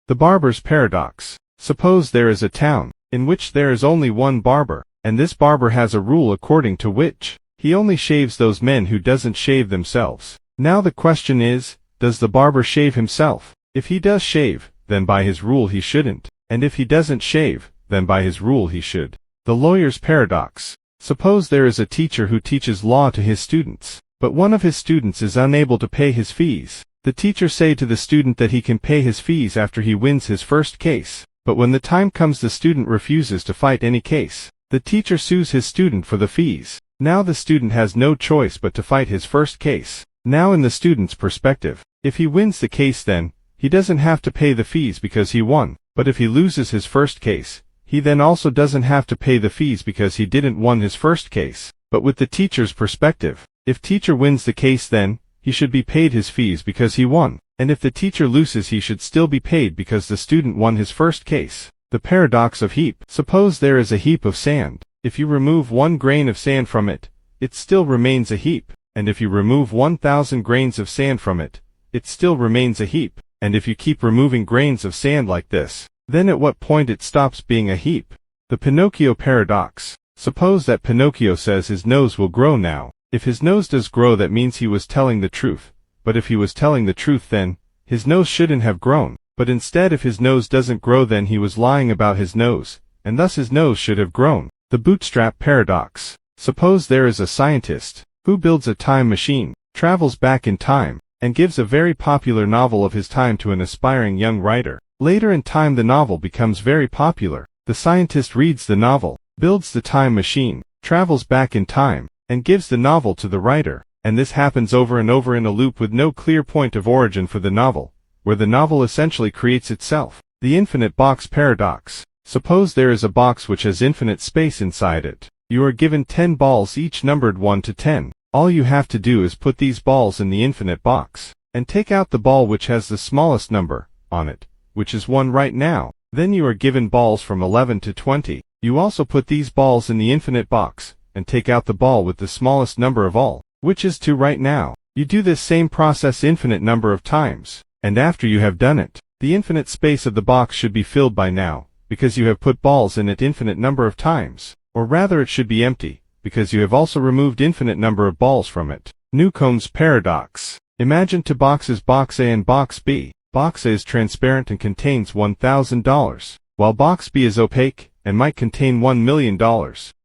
The barber's paradox. Suppose there is a town in which there is only one barber, and this barber has a rule according to which he only shaves those men who doesn't shave themselves. Now the question is, does the barber shave himself? If he does shave, then by his rule he shouldn't, and if he doesn't shave, then by his rule he should. The lawyer's paradox. Suppose there is a teacher who teaches law to his students, but one of his students is unable to pay his fees. The teacher say to the student that he can pay his fees after he wins his first case, but when the time comes the student refuses to fight any case. The teacher sues his student for the fees. Now the student has no choice but to fight his first case. Now in the student's perspective, if he wins the case then, he doesn't have to pay the fees because he won, but if he loses his first case, he then also doesn't have to pay the fees because he didn't won his first case. But with the teacher's perspective, if teacher wins the case then, he should be paid his fees because he won, and if the teacher loses he should still be paid because the student won his first case. The paradox of heap. Suppose there is a heap of sand. If you remove 1 grain of sand from it, it still remains a heap, and if you remove 1,000 grains of sand from it, it still remains a heap, and if you keep removing grains of sand like this, then at what point it stops being a heap? The Pinocchio paradox. Suppose that Pinocchio says his nose will grow now. If his nose does grow that means he was telling the truth, but if he was telling the truth then, his nose shouldn't have grown. But instead if his nose doesn't grow then he was lying about his nose, and thus his nose should have grown. The bootstrap paradox. Suppose there is a scientist who builds a time machine, travels back in time, and gives a very popular novel of his time to an aspiring young writer. Later in time the novel becomes very popular. The scientist reads the novel, builds the time machine, travels back in time, and gives the novel to the writer, and this happens over and over in a loop with no clear point of origin for the novel, where the novel essentially creates itself. The infinite box paradox. Suppose there is a box which has infinite space inside it. You are given 10 balls each numbered 1 to 10. All you have to do is put these balls in the infinite box, and take out the ball which has the smallest number on it, which is 1 right now. Then you are given balls from 11 to 20. You also put these balls in the infinite box, and take out the ball with the smallest number of all, which is 2 right now. You do this same process infinite number of times. And after you have done it, the infinite space of the box should be filled by now, because you have put balls in it infinite number of times. Or rather it should be empty, because you have also removed infinite number of balls from it. Newcomb's paradox. Imagine 2 boxes, box A and box B. Box A is transparent and contains $1,000, while box B is opaque and might contain $1 million,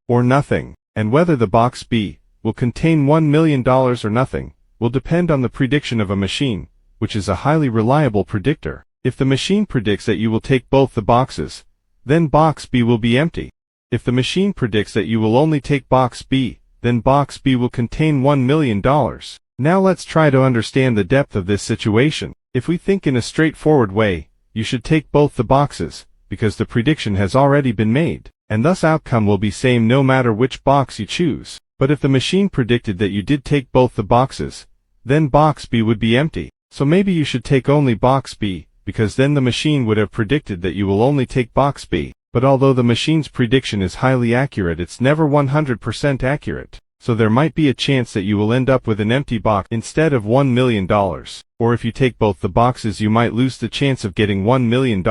or nothing. And whether the box B will contain $1 million or nothing, will depend on the prediction of a machine, which is a highly reliable predictor. If the machine predicts that you will take both the boxes, then box B will be empty. If the machine predicts that you will only take box B, then box B will contain $1 million. Now let's try to understand the depth of this situation. If we think in a straightforward way, you should take both the boxes, because the prediction has already been made, and thus outcome will be same no matter which box you choose. But if the machine predicted that you did take both the boxes, then box B would be empty. So maybe you should take only box B, because then the machine would have predicted that you will only take box B. But although the machine's prediction is highly accurate, it's never 100% accurate. So there might be a chance that you will end up with an empty box instead of $1 million. Or if you take both the boxes you might lose the chance of getting $1 million.